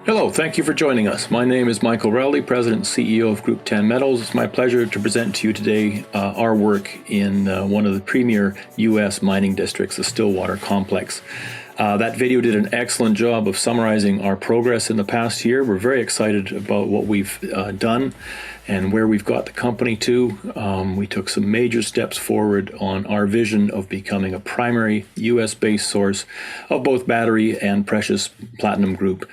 Hello, thank you for joining us. My name is Michael Rowley, President and CEO of Group 10 Metals. It's my pleasure to present to you today our work in one of the premier U.S. mining districts, the Stillwater Complex. That video did an excellent job of summarizing our progress in the past year. We're very excited about what we've done and where we've got the company to. We took some major steps forward on our vision of becoming a primary U.S.-based source of both battery and precious platinum group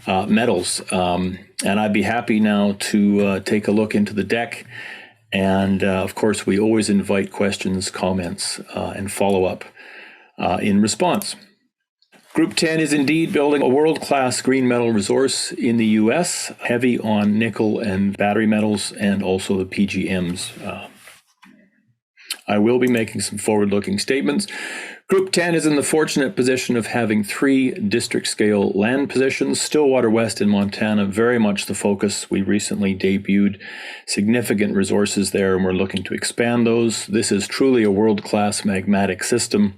metals. And I'd be happy now to take a look into the deck. And of course, we always invite questions, comments, and follow-up in response. Group 10 is indeed building a world-class green metal resource in the U.S., heavy on nickel and battery metals and also the PGMs. I will be making some forward-looking statements. Group 10 is in the fortunate position of having 3 district-scale land positions. Stillwater West in Montana, very much the focus. We recently debuted significant resources there, and we're looking to expand those. This is truly a world-class magmatic system.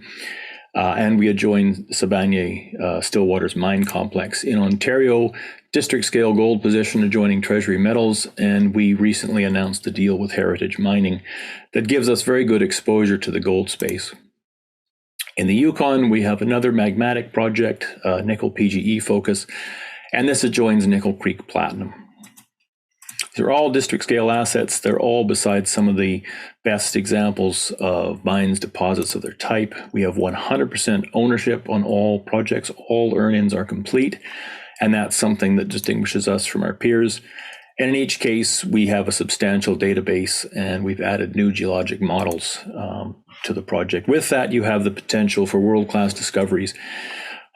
And we adjoin Sibanye Stillwater's mine complex. In Ontario, district-scale gold position adjoining Treasury Metals, and we recently announced a deal with Heritage Mining that gives us very good exposure to the gold space. In the Yukon, we have another magmatic project, nickel PGE focus, and this adjoins Nickel Creek Platinum. They're all district-scale assets. They're all, besides some of the best examples of mines, deposits of their type. We have 100% ownership on all projects. All earn-ins are complete, and that's something that distinguishes us from our peers. And in each case, we have a substantial database, and we've added new geologic models to the project. With that, you have the potential for world-class discoveries.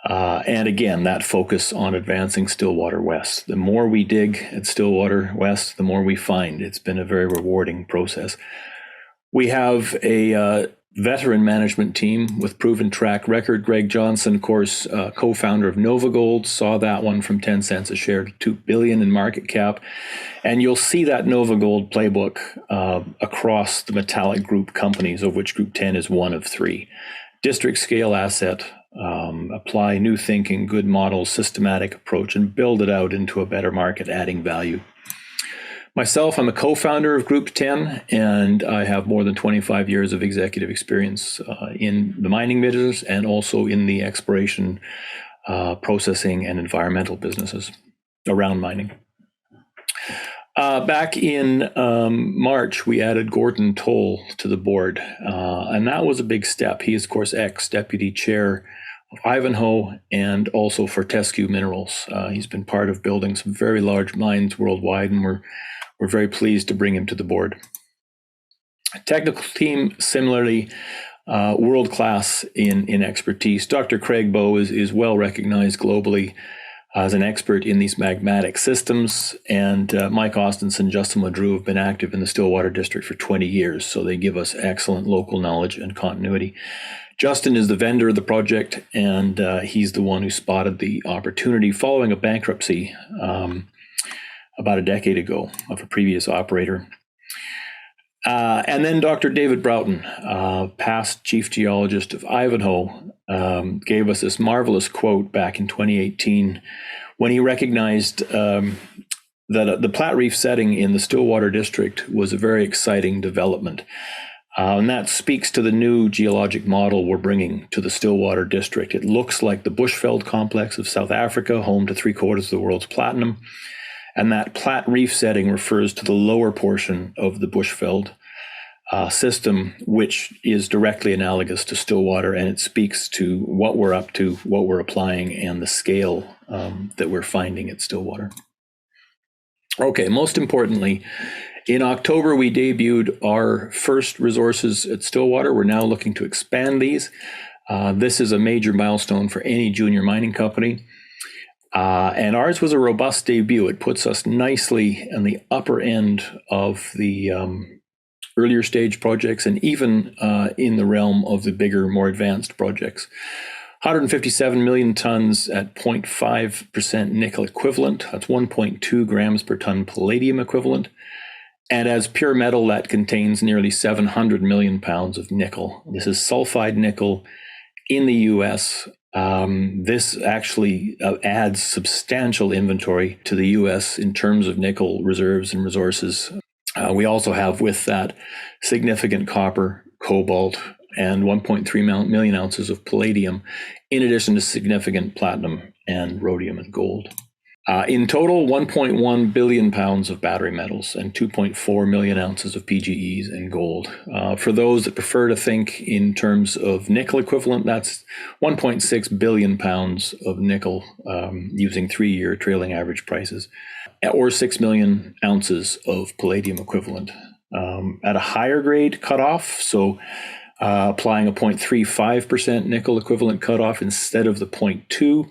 And again, that focus on advancing Stillwater West. The more we dig at Stillwater West, the more we find. It's been a very rewarding process. We have a veteran management team with proven track record. Greg Johnson, of course, co-founder of NovaGold, saw that one from 10 cents a share to $2 billion in market cap. And you'll see that NovaGold playbook across the metallic group companies, of which Group 10 is one of 3. District scale asset, apply new thinking, good models, systematic approach, and build it out into a better market, adding value. Myself, I'm a co-founder of Group 10, and I have more than 25 years of executive experience in the mining business and also in the exploration, processing, and environmental businesses around mining. Back in March, we added Gordon Toll to the board, and that was a big step. He is, of course, ex-deputy chair of Ivanhoe and also Fortescue Minerals. He's been part of building some very large mines worldwide, and we're very pleased to bring him to the board. Technical team, similarly, world-class in expertise. Dr. Craig Bowe is well recognized globally as an expert in these magmatic systems, and Mike Austenson, Justin Ledrew have been active in the Stillwater District for 20 years, so they give us excellent local knowledge and continuity. Justin is the vendor of the project, and he's the one who spotted the opportunity following a bankruptcy about a decade ago of a previous operator. And then Dr. David Broughton, past chief geologist of Ivanhoe, gave us this marvelous quote back in 2018 when he recognized that the Platreef setting in the Stillwater District was a very exciting development. And that speaks to the new geologic model we're bringing to the Stillwater District. It looks like the Bushveld complex of South Africa, home to 3/4 of the world's platinum. And that Platreef setting refers to the lower portion of the Bushveld system, which is directly analogous to Stillwater, and it speaks to what we're up to, what we're applying, and the scale that we're finding at Stillwater. Okay, most importantly, in October, we debuted our first resources at Stillwater. We're now looking to expand these. This is a major milestone for any junior mining company. And ours was a robust debut. It puts us nicely on the upper end of the earlier stage projects and even in the realm of the bigger, more advanced projects. 157 million tons at 0.5% nickel equivalent. That's 1.2 grams per ton palladium equivalent. And as pure metal, that contains nearly 700 million pounds of nickel. This is sulfide nickel in the US This actually adds substantial inventory to the U.S. in terms of nickel reserves and resources. We also have with that significant copper, cobalt, and 1.3 million ounces of palladium, in addition to significant platinum and rhodium and gold. In total, 1.1 billion pounds of battery metals and 2.4 million ounces of PGEs and gold. For those that prefer to think in terms of nickel equivalent, that's 1.6 billion pounds of nickel using 3-year trailing average prices, or 6 million ounces of palladium equivalent. At a higher grade cutoff, so applying a 0.35% nickel equivalent cutoff instead of the 0.2,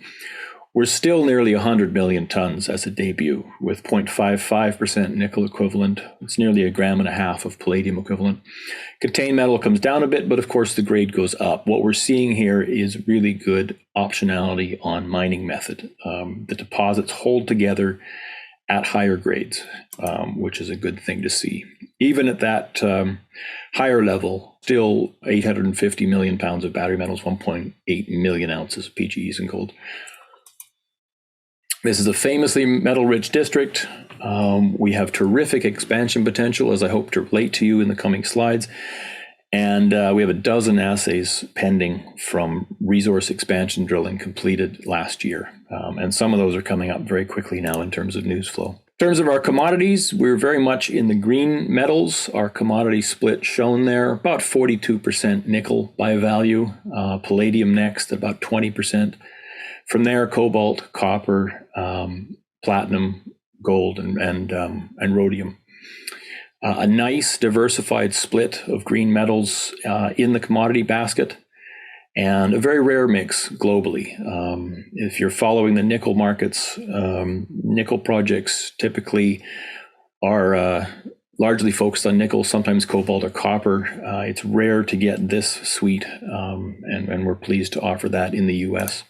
we're still nearly 100 million tons as a debut with 0.55% nickel equivalent. It's nearly 1.5 grams of palladium equivalent. Contained metal comes down a bit, but of course the grade goes up. What we're seeing here is really good optionality on mining method. The deposits hold together at higher grades, which is a good thing to see. Even at that higher level, still 850 million pounds of battery metals, 1.8 million ounces of PGEs and gold. This is a famously metal-rich district. We have terrific expansion potential, as I hope to relate to you in the coming slides. And we have a dozen assays pending from resource expansion drilling completed last year. And some of those are coming up very quickly now in terms of news flow. In terms of our commodities, we're very much in the green metals. Our commodity split shown there, about 42% nickel by value, palladium next, about 20%. From there, cobalt, copper, platinum, gold, and rhodium. A nice diversified split of green metals in the commodity basket, and a very rare mix globally. If you're following the nickel markets, nickel projects typically are largely focused on nickel, sometimes cobalt or copper. It's rare to get this suite, and we're pleased to offer that in the U.S.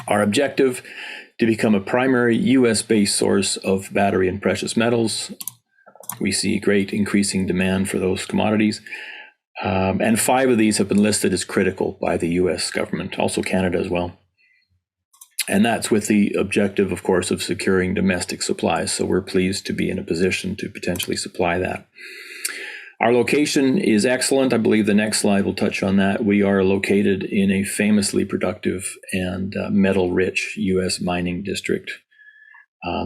Our objective, to become a primary U.S.-based source of battery and precious metals. We see great increasing demand for those commodities. And 5 of these have been listed as critical by the U.S. government, also Canada as well. And that's with the objective, of course, of securing domestic supplies. So we're pleased to be in a position to potentially supply that. Our location is excellent. I believe the next slide will touch on that. We are located in a famously productive and metal-rich U.S. mining district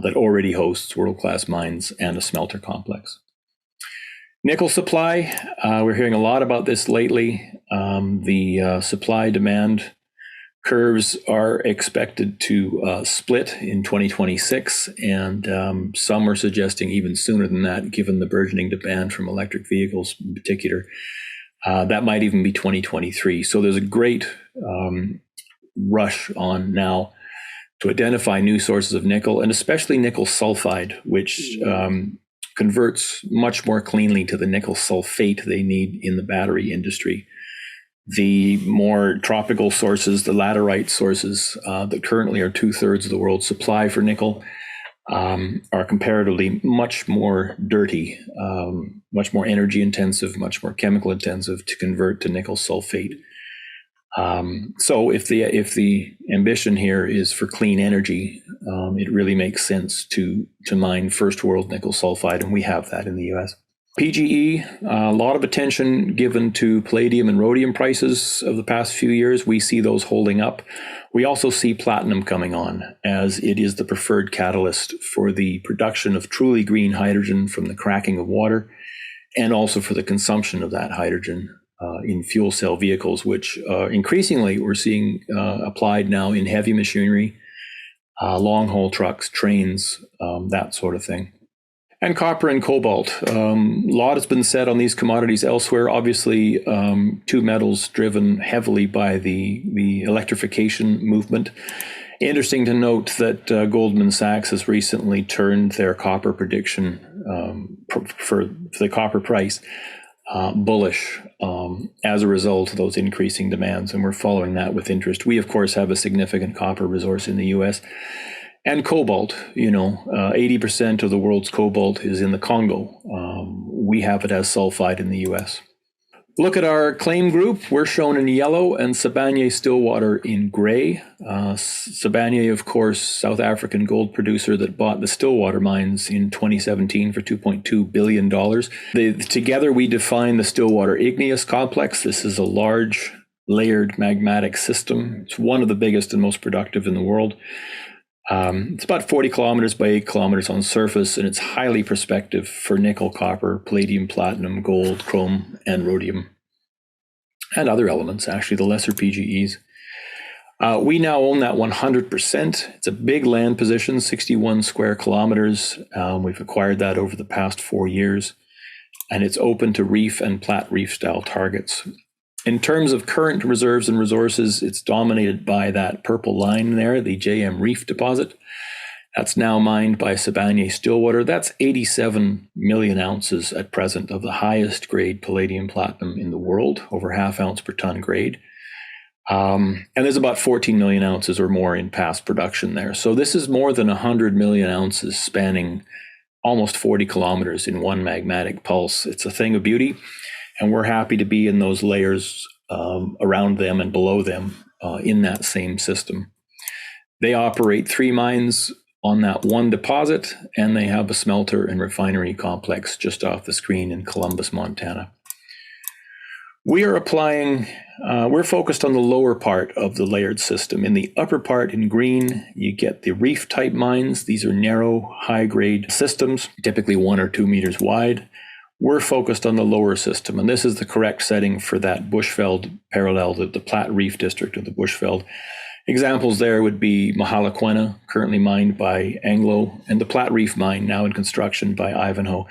that already hosts world-class mines and a smelter complex. Nickel supply, we're hearing a lot about this lately. The supply-demand curves are expected to split in 2026, and some are suggesting even sooner than that, given the burgeoning demand from electric vehicles in particular. That might even be 2023. So there's a great rush on now to identify new sources of nickel, and especially nickel sulfide, which converts much more cleanly to the nickel sulfate they need in the battery industry. The more tropical sources, the laterite sources that currently are 2/3 of the world's supply for nickel, are comparatively much more dirty, much more energy intensive, much more chemical intensive to convert to nickel sulfate. So if the ambition here is for clean energy, it really makes sense to mine first world nickel sulfide, and we have that in the US. PGE, a lot of attention given to palladium and rhodium prices of the past few years. We see those holding up. We also see platinum coming on, as it is the preferred catalyst for the production of truly green hydrogen from the cracking of water, and also for the consumption of that hydrogen in fuel cell vehicles, which increasingly we're seeing applied now in heavy machinery, long haul trucks, trains, that sort of thing. And copper and cobalt. A lot has been said on these commodities elsewhere. Obviously, 2 metals driven heavily by the electrification movement. Interesting to note that Goldman Sachs has recently turned their copper prediction for the copper price bullish as a result of those increasing demands, and we're following that with interest. We, of course, have a significant copper resource in the U.S. And cobalt, 80% of the world's cobalt is in the Congo. We have it as sulfide in the US. Look at our claim group. We're shown in yellow and Sibanye-Stillwater in gray. Sibanye, of course, South African gold producer that bought the Stillwater mines in 2017 for $2.2 billion. Together, we define the Stillwater igneous complex. This is a large layered magmatic system. It's one of the biggest and most productive in the world. It's about 40 kilometers by 8 kilometers on surface, and it's highly prospective for nickel, copper, palladium, platinum, gold, chrome, and rhodium, and other elements, actually, the lesser PGEs. We now own that 100%. It's a big land position, 61 square kilometers. We've acquired that over the past 4 years, and it's open to reef and plat reef style targets. In terms of current reserves and resources, it's dominated by that purple line there, the JM Reef deposit. That's now mined by Sibanye-Stillwater. That's 87 million ounces at present of the highest grade palladium platinum in the world, over half ounce per ton grade. And there's about 14 million ounces or more in past production there. So this is more than 100 million ounces spanning almost 40 kilometers in one magmatic pulse. It's a thing of beauty. And we're happy to be in those layers around them and below them in that same system. They operate 3 mines on that one deposit, and they have a smelter and refinery complex just off the screen in Columbus, Montana. We're focused on the lower part of the layered system. In the upper part in green, you get the reef type mines. These are narrow, high grade systems, typically 1 or 2 meters wide. We're focused on the lower system, and this is the correct setting for that Bushveld parallel, the Platte Reef district of the Bushveld. Examples there would be Mahalaquena, currently mined by Anglo, and the Platte Reef mine, now in construction by Ivanhoe.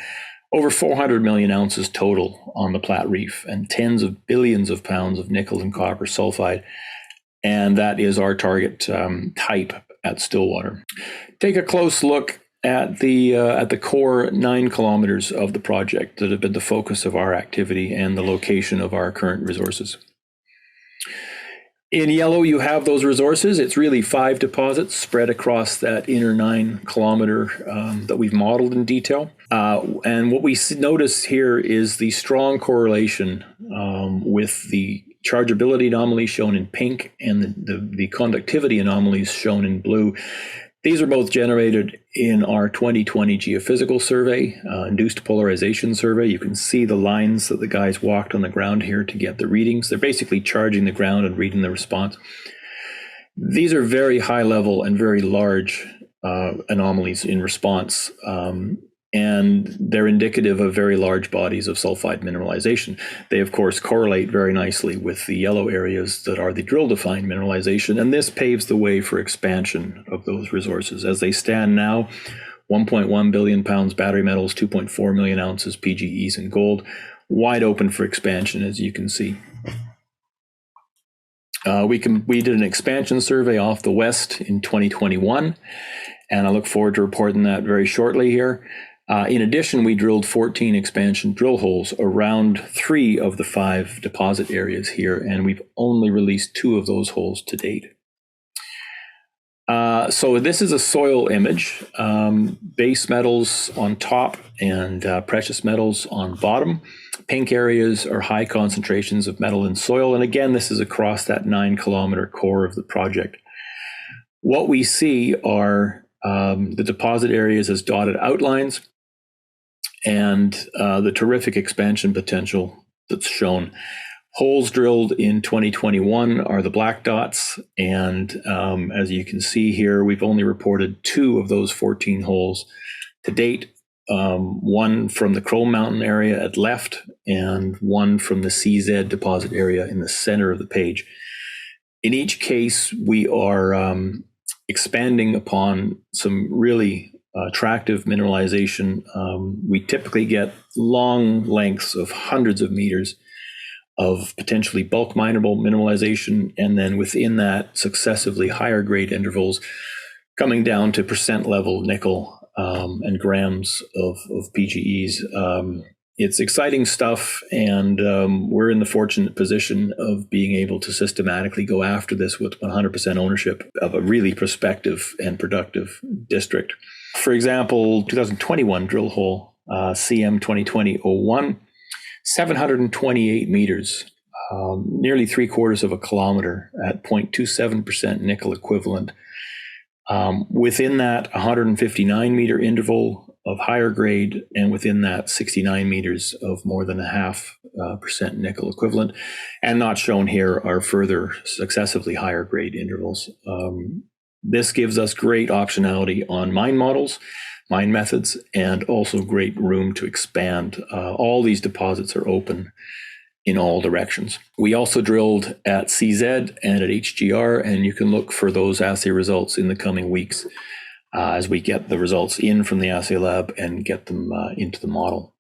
Over 400 million ounces total on the Platte Reef, and tens of billions of pounds of nickel and copper sulfide. And that is our target type at Stillwater. Take a close look at the core 9 kilometers of the project that have been the focus of our activity and the location of our current resources. In yellow, you have those resources. It's really 5 deposits spread across that inner 9 kilometer that we've modeled in detail. And what we notice here is the strong correlation with the chargeability anomalies shown in pink and the conductivity anomalies shown in blue. These are both generated in our 2020 geophysical survey, induced polarization survey. You can see the lines that the guys walked on the ground here to get the readings. They're basically charging the ground and reading the response. These are very high level and very large anomalies in response, and they're indicative of very large bodies of sulfide mineralization. They, of course, correlate very nicely with the yellow areas that are the drill-defined mineralization, and this paves the way for expansion of those resources. As they stand now, 1.1 billion pounds battery metals, 2.4 million ounces PGEs and gold, wide open for expansion, as you can see. We did an expansion survey off the west in 2021, and I look forward to reporting that very shortly here. In addition, we drilled 14 expansion drill holes around 3 of the 5 deposit areas here, and we've only released 2 of those holes to date. So this is a soil image, base metals on top and precious metals on bottom. Pink areas are high concentrations of metal in soil, and again, this is across that 9 kilometer core of the project. What we see are the deposit areas as dotted outlines, and the terrific expansion potential that's shown. Holes drilled in 2021 are the black dots, and as you can see here, we've only reported 2 of those 14 holes to date, one from the Chrome Mountain area at left, and one from the CZ deposit area in the center of the page. In each case, we are expanding upon some really attractive mineralization. We typically get long lengths of hundreds of meters of potentially bulk mineable mineralization, and then within that, successively higher grade intervals coming down to percent level nickel and grams of PGEs. It's exciting stuff, and we're in the fortunate position of being able to systematically go after this with 100% ownership of a really prospective and productive district. For example, 2021 drill hole, CM 2020-01, 728 meters, nearly 3/4 of a kilometer at 0.27% nickel equivalent. Within that 159 meter interval of higher grade, and within that 69 meters of more than 0.5% nickel equivalent. And not shown here are further successively higher grade intervals. This gives us great optionality on mine models, mine methods, and also great room to expand. All these deposits are open in all directions. We also drilled at CZ and at HGR, and you can look for those assay results in the coming weeks as we get the results in from the assay lab and get them into the model.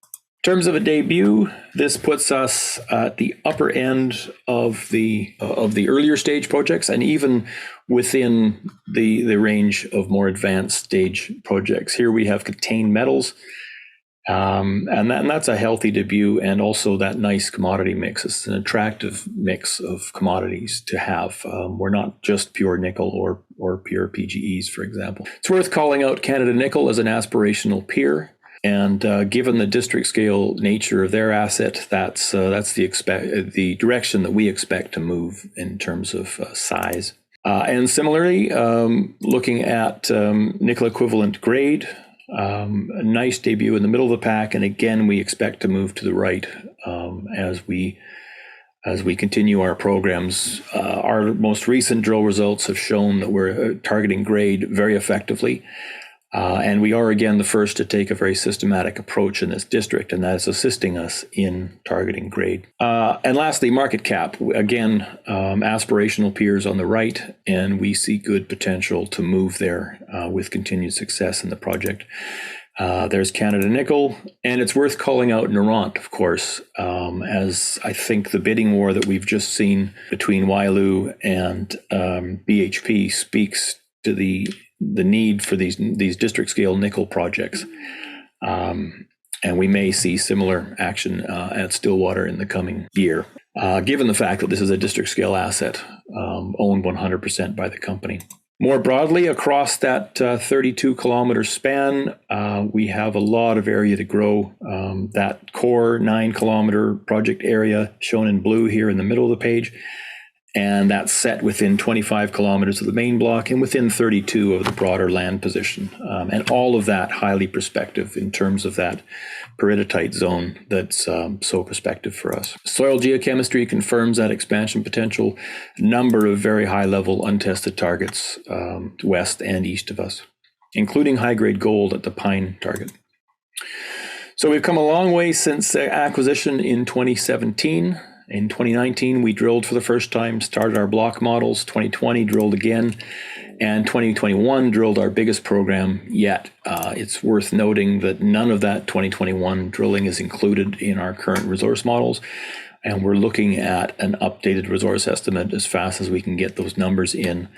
In terms of a debut, this puts us at the upper end of the earlier stage projects, and even within the range of more advanced stage projects. Here we have contained metals, and that's a healthy debut, and also that nice commodity mix. It's an attractive mix of commodities to have. We're not just pure nickel or pure PGEs, for example. It's worth calling out Canada Nickel as an aspirational peer. And given the district scale nature of their asset, that's the direction that we expect to move in terms of size. And similarly, looking at nickel equivalent grade, a nice debut in the middle of the pack, and again we expect to move to the right as we continue our programs. Our most recent drill results have shown that we're targeting grade very effectively. And we are, again, the first to take a very systematic approach in this district, and that is assisting us in targeting grade. And lastly, market cap. Again, aspirational peers on the right, and we see good potential to move there with continued success in the project. There's Canada Nickel, and it's worth calling out Noront, of course, as I think the bidding war that we've just seen between Wyloo and BHP speaks to the need for these district scale nickel projects. And we may see similar action at Stillwater in the coming year, given the fact that this is a district scale asset owned 100% by the company. More broadly, across that 32 kilometer span, we have a lot of area to grow. That core 9 kilometer project area shown in blue here in the middle of the page, and that's set within 25 kilometers of the main block and within 32 of the broader land position. And all of that highly prospective in terms of that peridotite zone that's so prospective for us. Soil geochemistry confirms that expansion potential. A number of very high level untested targets west and east of us, including high grade gold at the Pine target. So we've come a long way since acquisition in 2017. In 2019, we drilled for the first time, started our block models. 2020 drilled again, and 2021 drilled our biggest program yet. It's worth noting that none of that 2021 drilling is included in our current resource models, and we're looking at an updated resource estimate as fast as we can get those numbers in.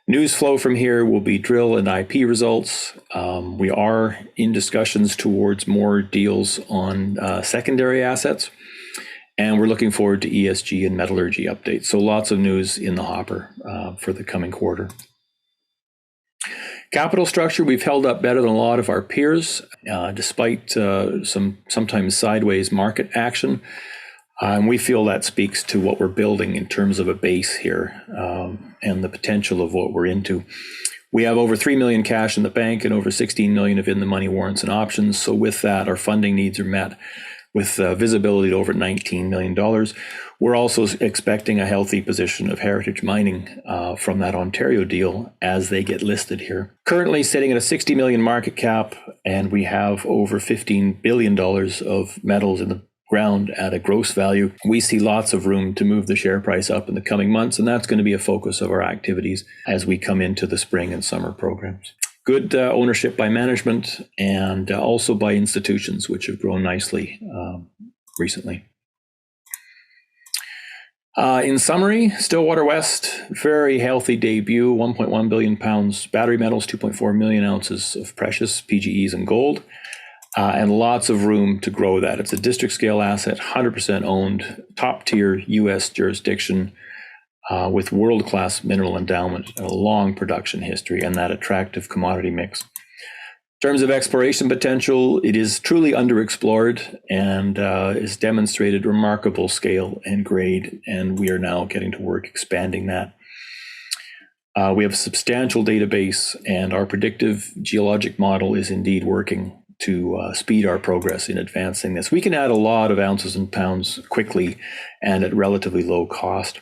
News flow from here will be drill and IP results. We are in discussions towards more deals on secondary assets. And we're looking forward to ESG and metallurgy updates. So lots of news in the hopper for the coming quarter. Capital structure, we've held up better than a lot of our peers, despite sometimes sideways market action. And we feel that speaks to what we're building in terms of a base here and the potential of what we're into. We have over $3 million cash in the bank and over $16 million of in-the-money warrants and options. So with that, our funding needs are met, with visibility to over $19 million. We're also expecting a healthy position of Heritage Mining from that Ontario deal as they get listed here. Currently sitting at a $60 million market cap, and we have over $15 billion of metals in the ground at a gross value. We see lots of room to move the share price up in the coming months, and that's going to be a focus of our activities as we come into the spring and summer programs. Good ownership by management and also by institutions, which have grown nicely recently. In summary, Stillwater West, very healthy debut, 1.1 billion pounds battery metals, 2.4 million ounces of precious PGEs and gold, and lots of room to grow that. It's a district scale asset, 100% owned, top tier US jurisdiction, with world-class mineral endowment and a long production history and that attractive commodity mix. In terms of exploration potential, it is truly underexplored and has demonstrated remarkable scale and grade, and we are now getting to work expanding that. We have a substantial database, and our predictive geologic model is indeed working to speed our progress in advancing this. We can add a lot of ounces and pounds quickly and at relatively low cost.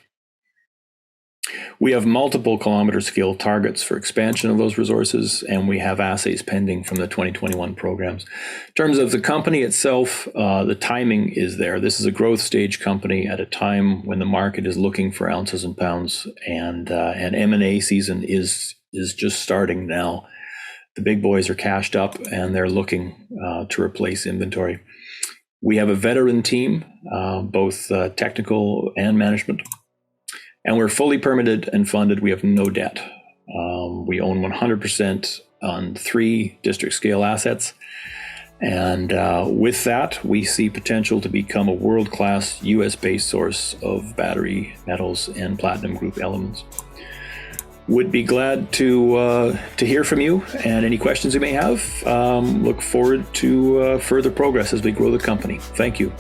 We have multiple kilometer scale targets for expansion of those resources, and we have assays pending from the 2021 programs. In terms of the company itself, the timing is there. This is a growth stage company at a time when the market is looking for ounces and pounds, and M&A season is just starting now. The big boys are cashed up and they're looking to replace inventory. We have a veteran team, both technical and management. And we're fully permitted and funded. We have no debt. We own 100% on 3 district scale assets. And with that, we see potential to become a world-class US-based source of battery metals and platinum group elements. Would be glad to hear from you and any questions you may have. Look forward to further progress as we grow the company. Thank you.